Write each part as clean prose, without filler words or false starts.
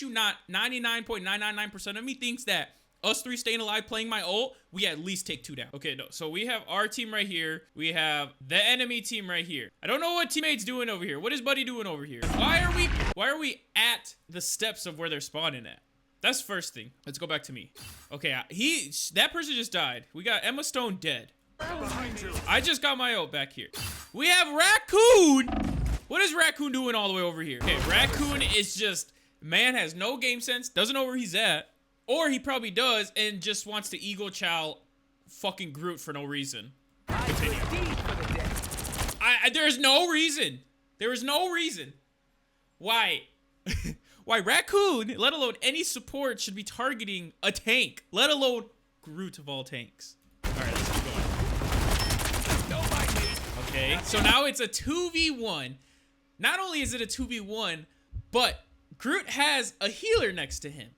you not, 99.999% of me thinks that us three staying alive playing my ult, we at least take 2 down. Okay, no. So we have our team right here. We have the enemy team right here. I don't know what teammate's doing over here. What is Buddy doing over here? Why are we at the steps of where they're spawning at? That's first thing. Let's go back to me. Okay, that person just died. We got Emma Stone dead. I just got my ult back here. We have Raccoon. What is Raccoon doing all the way over here? Okay, Raccoon is just, man has no game sense, doesn't know where he's at. Or he probably does and just wants to ego chow fucking Groot for no reason. Continue. There's no reason. There is no reason why Raccoon, let alone any support, should be targeting a tank, let alone Groot of all tanks. All right, let's keep going. Okay, so now it's a 2v1. Not only is it a 2v1, but Groot has a healer next to him.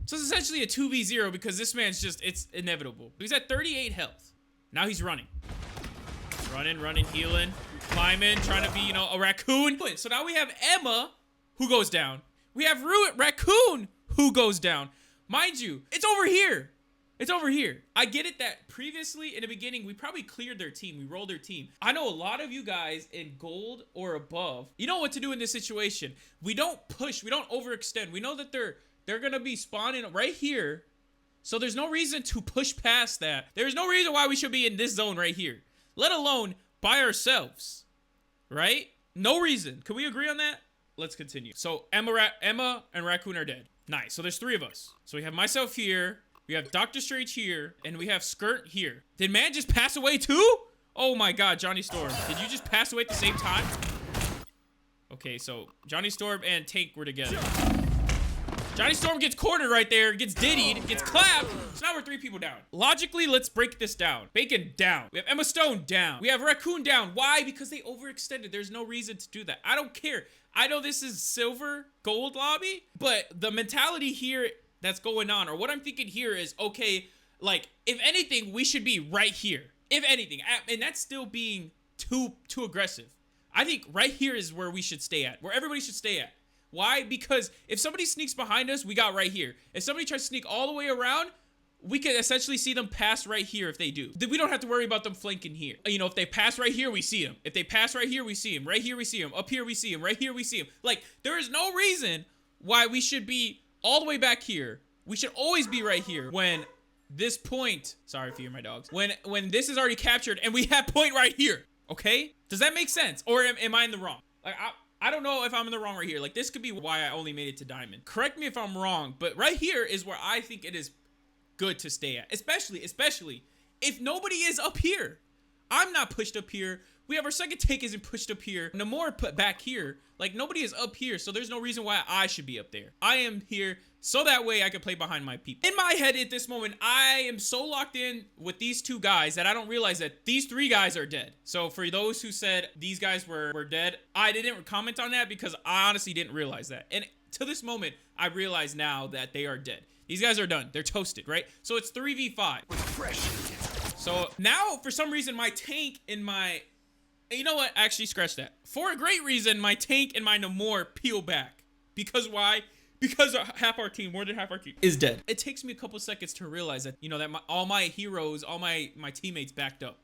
So it's essentially a 2v0 because this man's just, it's inevitable. He's at 38 health. Now he's running. Running, healing, climbing, trying to be, you know, a raccoon. So now we have Emma, who goes down. We have Raccoon, who goes down. Mind you, it's over here. It's over here. I get it that previously in the beginning, we probably cleared their team. We rolled their team. I know a lot of you guys in gold or above, you know what to do in this situation. We don't push. We don't overextend. We know that they're going to be spawning right here. So there's no reason to push past that. There's no reason why we should be in this zone right here, let alone by ourselves, right? No reason. Can we agree on that? Let's continue. So Emma and Raccoon are dead. Nice. So there's 3 of us. So we have myself here. We have Dr. Strange here, and we have Skirt here. Did man just pass away too? Oh my God, Johnny Storm. Did you just pass away at the same time? Okay, so Johnny Storm and Tank were together. Johnny Storm gets cornered right there, gets diddied, gets clapped. So now we're 3 people down. Logically, let's break this down. Bacon down. We have Emma Stone down. We have Raccoon down. Why? Because they overextended. There's no reason to do that. I don't care. I know this is silver, gold lobby, but the mentality here that's going on, or what I'm thinking here is, okay, like, if anything, we should be right here. If anything, and that's still being too aggressive. I think right here is where we should stay at, where everybody should stay at. Why? Because if somebody sneaks behind us, we got right here. If somebody tries to sneak all the way around, we could essentially see them pass right here if they do. We don't have to worry about them flanking here. You know, if they pass right here, we see them. If they pass right here, we see them. Right here, we see them. Up here, we see them. Right here, we see them. Like, there is no reason why we should be all the way back here. We should always be right here when this point, sorry for you, my dogs, when this is already captured and we have point right here. Okay? Does that make sense? Or am I in the wrong? Like, I don't know if I'm in the wrong right here. Like, this could be why I only made it to diamond. Correct me if I'm wrong, but right here is where I think it is good to stay at. Especially if nobody is up here. I'm not pushed up here. We have our second take isn't pushed up here. Namor put back here. Like, nobody is up here, so there's no reason why I should be up there. I am here so that way I can play behind my people. In my head at this moment, I am so locked in with these 2 guys that I don't realize that these 3 guys are dead. So for those who said these guys were dead, I didn't comment on that because I honestly didn't realize that. And to this moment, I realize now that they are dead. These guys are done. They're toasted, right? So it's 3v5. So now, for some reason, my tank and my... You know what? Actually, scratch that. For a great reason, my tank and my Namor peel back. Because why? Because half our team, more than half our team, is dead. It takes me a couple seconds to realize that, you know, that all my heroes, all my teammates backed up.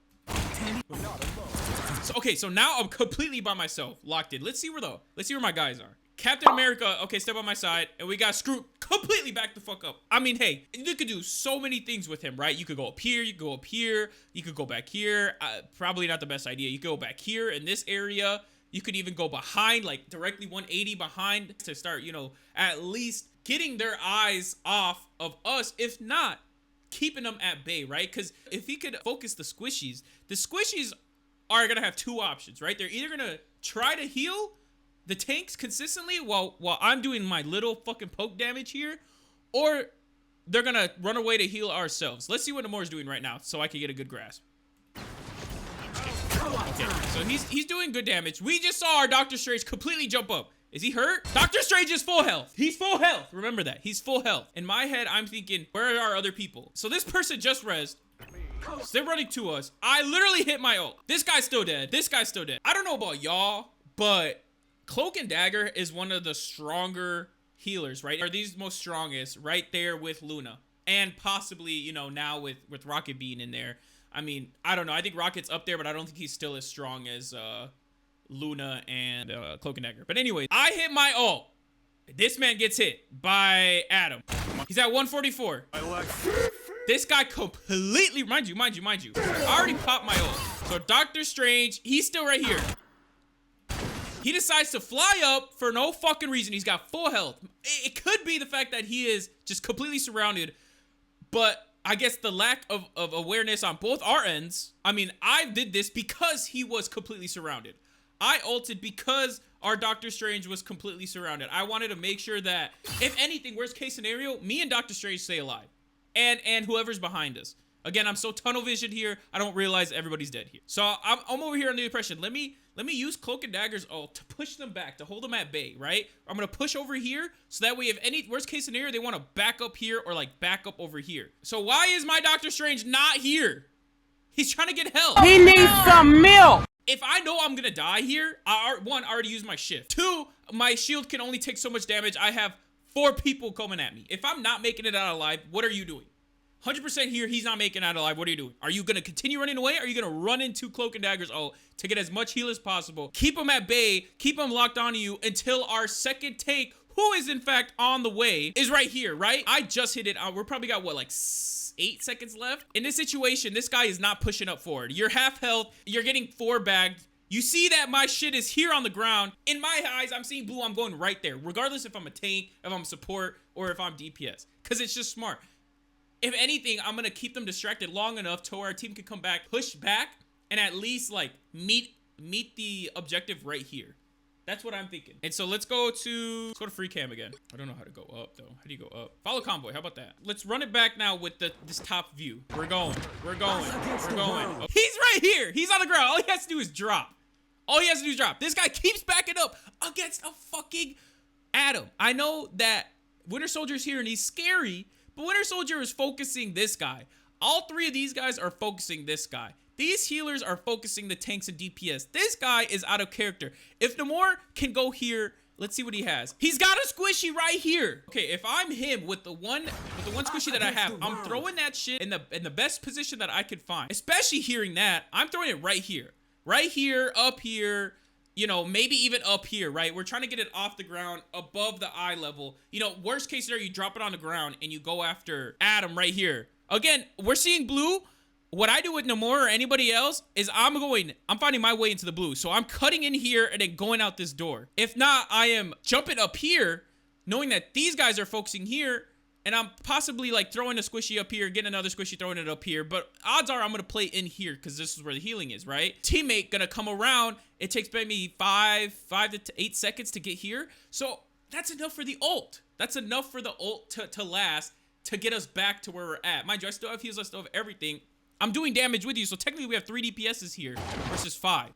So, okay, so now I'm completely by myself, locked in. Let's see where my guys are. Captain America, okay, step on my side, and we got Screwed completely back the fuck up. I mean, hey, you could do so many things with him, right? You could go up here, you could go up here, you could go back here. Probably not the best idea. You could go back here in this area. You could even go behind, like directly 180 behind to start, you know, at least getting their eyes off of us, if not keeping them at bay, right? Because if he could focus the squishies are going to have 2 options, right? They're either going to try to heal the tanks consistently while I'm doing my little fucking poke damage here, or they're going to run away to heal ourselves. Let's see what Namor's doing right now so I can get a good grasp. Okay, so he's doing good damage. We just saw our Doctor Strange completely jump up. Is he hurt? Doctor Strange is full health. He's full health. Remember that. He's full health. In my head, I'm thinking, where are our other people? So this person just rezzed. So they're running to us. I literally hit my ult. This guy's still dead. This guy's still dead. I don't know about y'all, but Cloak and Dagger is one of the stronger healers, right, are these most strongest right there with Luna. And possibly, you know, now with Rocket being in there. I mean, I don't know. I think Rocket's up there, but I don't think he's still as strong as Luna and Cloak and Dagger. But anyway, I hit my ult. This man gets hit by Adam. He's at 144. This guy completely, mind you, I already popped my ult. So Doctor Strange, he's still right here. He decides to fly up for no fucking reason. He's got full health. It could be the fact that he is just completely surrounded, but I guess the lack of awareness on both our ends. I mean, I did this because he was completely surrounded. I ulted because our Doctor Strange was completely surrounded. I wanted to make sure that, if anything, worst case scenario, me and Doctor Strange stay alive. And whoever's behind us. Again, I'm so tunnel visioned here, I don't realize everybody's dead here. So I'm over here on the impression, let me use Cloak and Dagger's ult to push them back, to hold them at bay, right? I'm gonna push over here, so that way if any worst case scenario, they wanna back up here or like back up over here. So why is my Doctor Strange not here? He's trying to get help. He needs some milk. If I know I'm gonna die here, I already used my shift. 2, my shield can only take so much damage. I have 4 people coming at me. If I'm not making it out alive, what are you doing? 100% here, he's not making it out alive. What are you doing? Are you gonna continue running away? Or are you gonna run into Cloak and Dagger's ult to get as much heal as possible? Keep him at bay, keep him locked onto you until our second take, who is in fact on the way, is right here, right? I just hit it. We're probably got what, like 8 seconds left? In this situation, this guy is not pushing up forward. You're half health, you're getting 4 bagged. You see that my shit is here on the ground. In my eyes, I'm seeing blue, I'm going right there. Regardless if I'm a tank, if I'm support, or if I'm DPS. Because it's just smart. If anything, I'm going to keep them distracted long enough to where our team can come back, push back, and at least like meet the objective right here. That's what I'm thinking. And so let's go to free cam again. I don't know how to go up though. How do you go up? Follow convoy. How about that? Let's run it back now with this top view. We're going. Oh, he's right here. He's on the ground. All he has to do is drop. This guy keeps backing up against a fucking Adam. I know that Winter Soldier's here and he's scary, but Winter Soldier is focusing this guy. All 3 of these guys are focusing this guy. These healers are focusing the tanks and DPS. This guy is out of character. If Namor can go here, let's see what he has. He's got a squishy right here. Okay, if I'm him with the one squishy that I have, I'm throwing that shit in the best position that I could find. Especially hearing that, I'm throwing it right here. Right here, up here, you know, maybe even up here, right? We're trying to get it off the ground, above the eye level. You know, worst case scenario, you drop it on the ground and you go after Adam right here. Again, we're seeing blue. What I do with Namor or anybody else is I'm finding my way into the blue. So I'm cutting in here and then going out this door. If not, I am jumping up here, knowing that these guys are focusing here, and I'm possibly like throwing a squishy up here, getting another squishy, throwing it up here. But odds are I'm gonna play in here because this is where the healing is, right? Teammate gonna come around. It takes maybe 5 to 8 seconds to get here. So that's enough for the ult. That's enough for the ult to last, to get us back to where we're at. Mind you, I still have heals, I still have everything. I'm doing damage with you, so technically we have 3 DPSs here versus 5.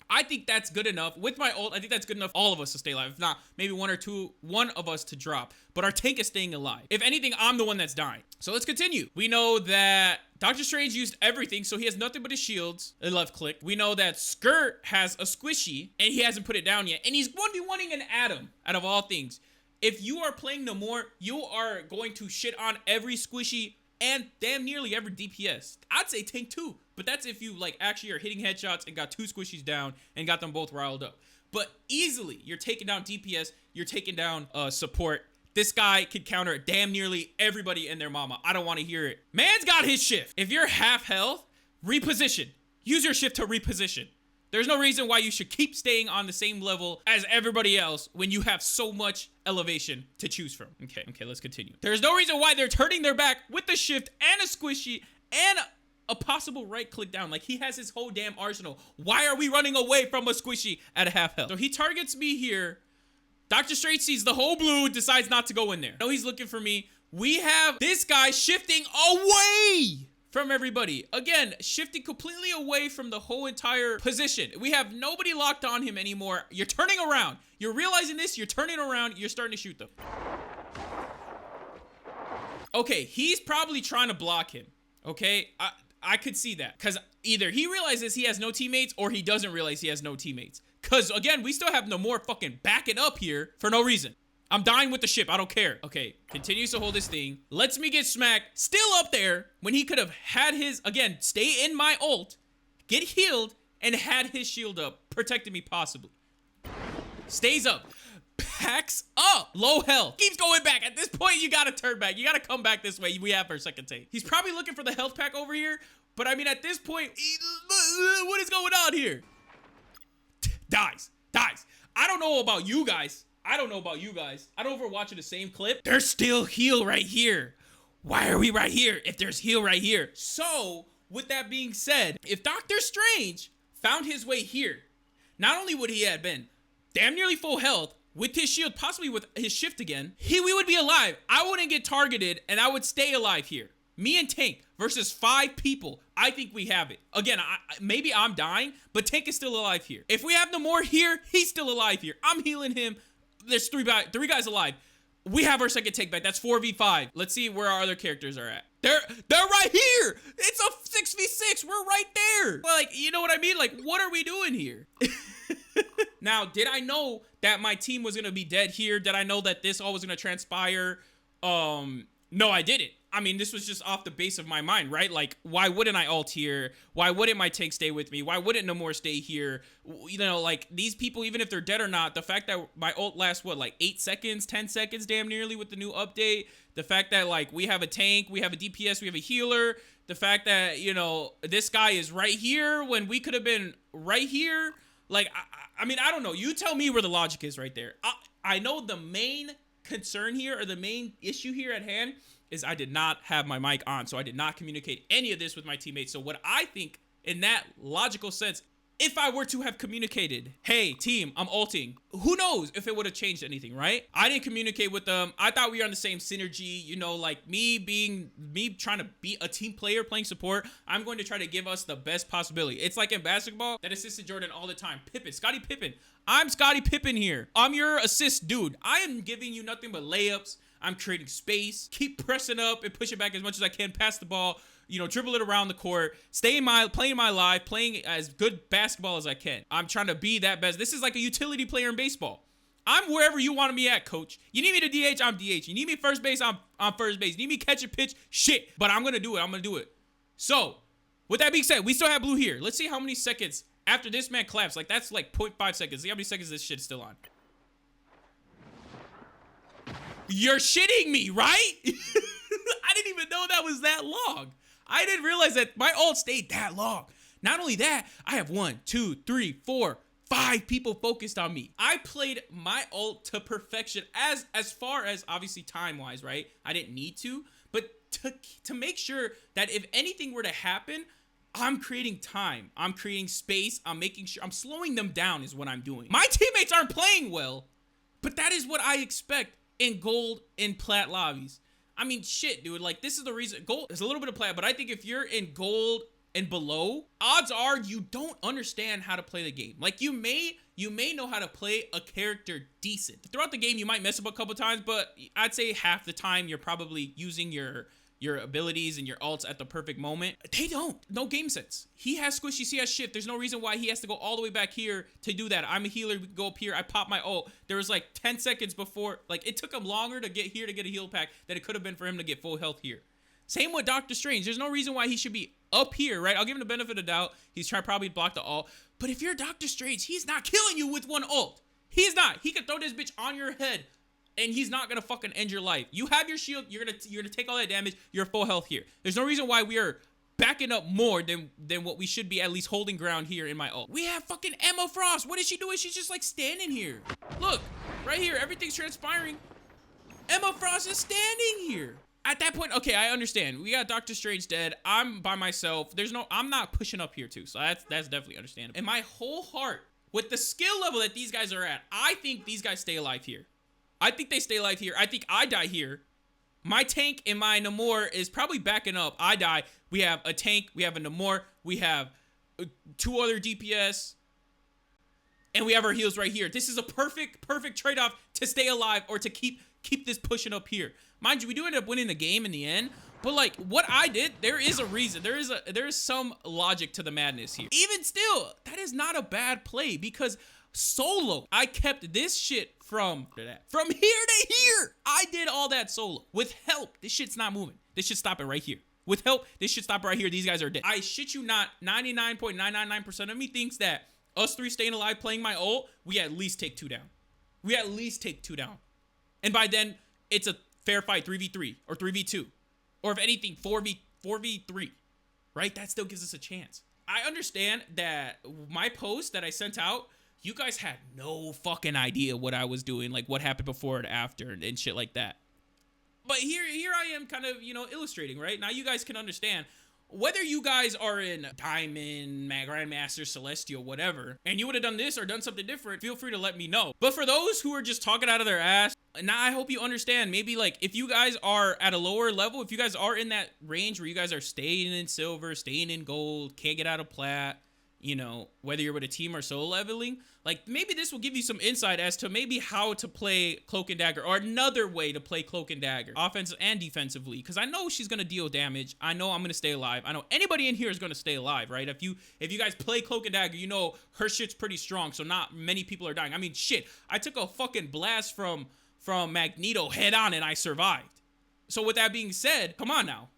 I think that's good enough. With my ult, I think that's good enough all of us to stay alive. If not, maybe one of us to drop. But our tank is staying alive. If anything, I'm the one that's dying. So let's continue. We know that Doctor Strange used everything, so he has nothing but his shields. A left click. We know that Skirt has a squishy, and he hasn't put it down yet. And he's 1v1ing an Atom, out of all things. If you are playing Namor, you are going to shit on every squishy and damn nearly every DPS. I'd say tank too, but that's if you like actually are hitting headshots and got 2 squishies down and got them both riled up. But easily, you're taking down DPS, you're taking down support. This guy could counter damn nearly everybody and their mama. I don't want to hear it. Man's got his shift. If you're half health, reposition. Use your shift to reposition. There's no reason why you should keep staying on the same level as everybody else when you have so much elevation to choose from. Okay, let's continue. There's no reason why they're turning their back with the shift and a squishy and a possible right click down. Like, he has his whole damn arsenal. Why are we running away from a squishy at a half health? So he targets me here. Dr. Strange sees the whole blue, decides not to go in there. No, he's looking for me. We have this guy shifting away from everybody. Again, shifting completely away from the whole entire position. We have nobody locked on him anymore. You're turning around. You're realizing this. You're turning around. You're starting to shoot them. Okay, he's probably trying to block him. Okay, I could see that. Because either he realizes he has no teammates or he doesn't realize he has no teammates. Because, again, we still have no more fucking backing up here for no reason. I'm dying with the ship. I don't care. Okay, continues to hold this thing. Lets me get smacked. Still up there when he could have had his, again, stay in my ult, get healed, and had his shield up. Protected me possibly. Stays up. Backs up. Low health. Keeps going back. At this point, you gotta turn back. You gotta come back this way. We have our second take. He's probably looking for the health pack over here. But I mean, at this point, what is going on here? Dies. I don't know about you guys. I don't know if we're watching the same clip. There's still heal right here. Why are we right here if there's heal right here? So, with that being said, if Doctor Strange found his way here, not only would he have been damn nearly full health, with his shield, possibly with his shift again, we would be alive. I wouldn't get targeted, and I would stay alive here. Me and Tank versus 5 people. I think we have it. Again, maybe I'm dying, but Tank is still alive here. If we have no more here, he's still alive here. I'm healing him. There's three guys alive. We have our second take back. That's 4v5. Let's see where our other characters are at. They're right here. It's a 6v6. We're right there. Like, you know what I mean? Like, what are we doing here? Now, did I know that my team was going to be dead here? Did I know that this all was going to transpire? No, I didn't. I mean, this was just off the base of my mind, right? Like, why wouldn't I ult here? Why wouldn't my tank stay with me? Why wouldn't Namor stay here? You know, like, these people, even if they're dead or not, the fact that my ult lasts, what, like 8 seconds, 10 seconds damn nearly with the new update. The fact that, like, we have a tank, we have a DPS, we have a healer. The fact that, you know, this guy is right here when we could have been right here. Like, I mean, I don't know. You tell me where the logic is right there. I know the main concern here, or the main issue here at hand, is I did not have my mic on, so I did not communicate any of this with my teammates. So what I think, in that logical sense, if I were to have communicated, hey, team, I'm ulting, who knows if it would have changed anything, right? I didn't communicate with them. I thought we were on the same synergy, you know, like me trying to be a team player playing support. I'm going to try to give us the best possibility. It's like in basketball, that assisted Jordan all the time. Scottie Pippen. I'm Scottie Pippen here. I'm your assist dude. I am giving you nothing but layups. I'm creating space, keep pressing up and pushing back as much as I can, pass the ball, you know, dribble it around the court, playing my life, playing as good basketball as I can. I'm trying to be that best. This is like a utility player in baseball. I'm wherever you want me at, coach. You need me to DH, I'm DH. You need me first base, I'm first base. You need me catch a pitch, shit. But I'm going to do it. So, with that being said, we still have blue here. Let's see how many seconds after this man collapsed. Like, that's like 0.5 seconds. See how many seconds this shit is still on. You're shitting me, right? I didn't even know that was that long. I didn't realize that my ult stayed that long. Not only that, I have 1, 2, 3, 4, 5 people focused on me. I played my ult to perfection as far as obviously time-wise, right? I didn't need to, but to make sure that if anything were to happen, I'm creating time. I'm creating space. I'm making sure I'm slowing them down is what I'm doing. My teammates aren't playing well, but that is what I expect in gold and plat lobbies. I mean, shit, dude. Like, this is the reason. Gold is a little bit of plat, but I think if you're in gold and below, odds are you don't understand how to play the game. Like, you may know how to play a character decent. Throughout the game, you might mess up a couple times, but I'd say half the time you're probably using your abilities and your ults at the perfect moment. They don't. No game sense. He has squishy, he has shift. There's no reason why he has to go all the way back here to do that. I'm a healer. We go up here. I pop my ult. There was like 10 seconds before. Like, it took him longer to get here to get a heal pack than it could have been for him to get full health here. Same with Doctor Strange. There's no reason why he should be up here, right? I'll give him the benefit of the doubt. He's trying to probably block the ult. But if you're Doctor Strange, he's not killing you with one ult. He's not. He could throw this bitch on your head, and he's not gonna fucking end your life. You have your shield. You're gonna take all that damage. You're full health here. There's no reason why we are backing up more than what we should be, at least holding ground here in my ult. We have fucking Emma Frost. What is she doing? She's just like standing here. Look, right here. Everything's transpiring. Emma Frost is standing here. At that point, okay, I understand. We got Doctor Strange dead. I'm by myself. I'm not pushing up here too. So that's definitely understandable. In my whole heart, with the skill level that these guys are at, I think these guys stay alive here. I think they stay alive here. I think I die here. My tank and my Namor is probably backing up. I die. We have a tank. We have a Namor. We have 2 other DPS. And we have our heals right here. This is a perfect trade-off to stay alive or to keep this pushing up here. Mind you, we do end up winning the game in the end. But like what I did, there is a reason. There is some logic to the madness here. Even still, that is not a bad play because solo, I kept this shit from here to here. I did all that solo. With help, this shit's not moving. This should stop it right here. With help, this should stop right here. These guys are dead. I shit you not, 99.999% of me thinks that us three staying alive playing my ult, we at least take 2 down. We at least take 2 down. And by then, it's a fair fight, 3v3 or 3v2. Or if anything, 4v3, right? That still gives us a chance. I understand that my post that I sent out, you guys had no fucking idea what I was doing, like what happened before and after and shit like that. But here I am kind of, you know, illustrating, right? Now you guys can understand. Whether you guys are in Diamond, Grandmaster, Celestial, whatever, and you would have done this or done something different, feel free to let me know. But for those who are just talking out of their ass, now I hope you understand, maybe like if you guys are at a lower level, if you guys are in that range where you guys are staying in silver, staying in gold, can't get out of plat, you know, whether you're with a team or solo leveling, like maybe this will give you some insight as to maybe how to play Cloak and Dagger or another way to play Cloak and Dagger, offensive and defensively, because I know she's going to deal damage. I know I'm going to stay alive. I know anybody in here is going to stay alive, right? If you guys play Cloak and Dagger, you know her shit's pretty strong, so not many people are dying. I mean, shit, I took a fucking blast from Magneto head on and I survived. So with that being said, come on now.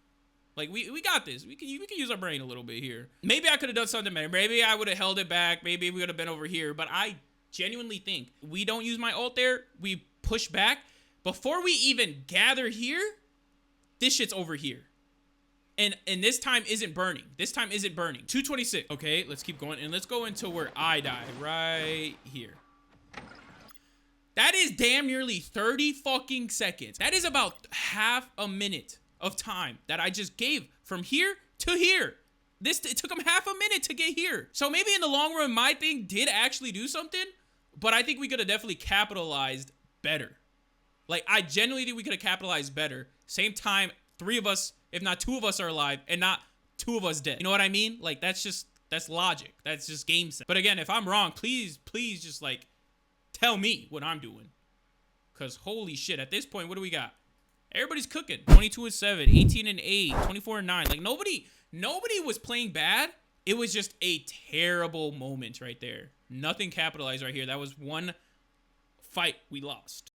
Like, we got this. We can use our brain a little bit here. Maybe I could have done something better. Maybe I would have held it back. Maybe we would have been over here. But I genuinely think we don't use my ult there. We push back. Before we even gather here, this shit's over here. And this time isn't burning. This time isn't burning. 226. Okay, let's keep going. And let's go into where I die. Right here. That is damn nearly 30 fucking seconds. That is about half a minute of time that I just gave from here to here. It took them half a minute to get here. So maybe in the long run, my thing did actually do something, but I think we could have definitely capitalized better. Like, I genuinely think we could have capitalized better. Same time, 3 of us, if not 2 of us are alive and not 2 of us dead. You know what I mean? Like, that's logic. That's just game sense. But again, if I'm wrong, please just like tell me what I'm doing. Cause holy shit, at this point, what do we got? Everybody's cooking. 22-7, 18-8, 24-9. Like nobody was playing bad. It was just a terrible moment right there. Nothing capitalized right here. That was one fight we lost.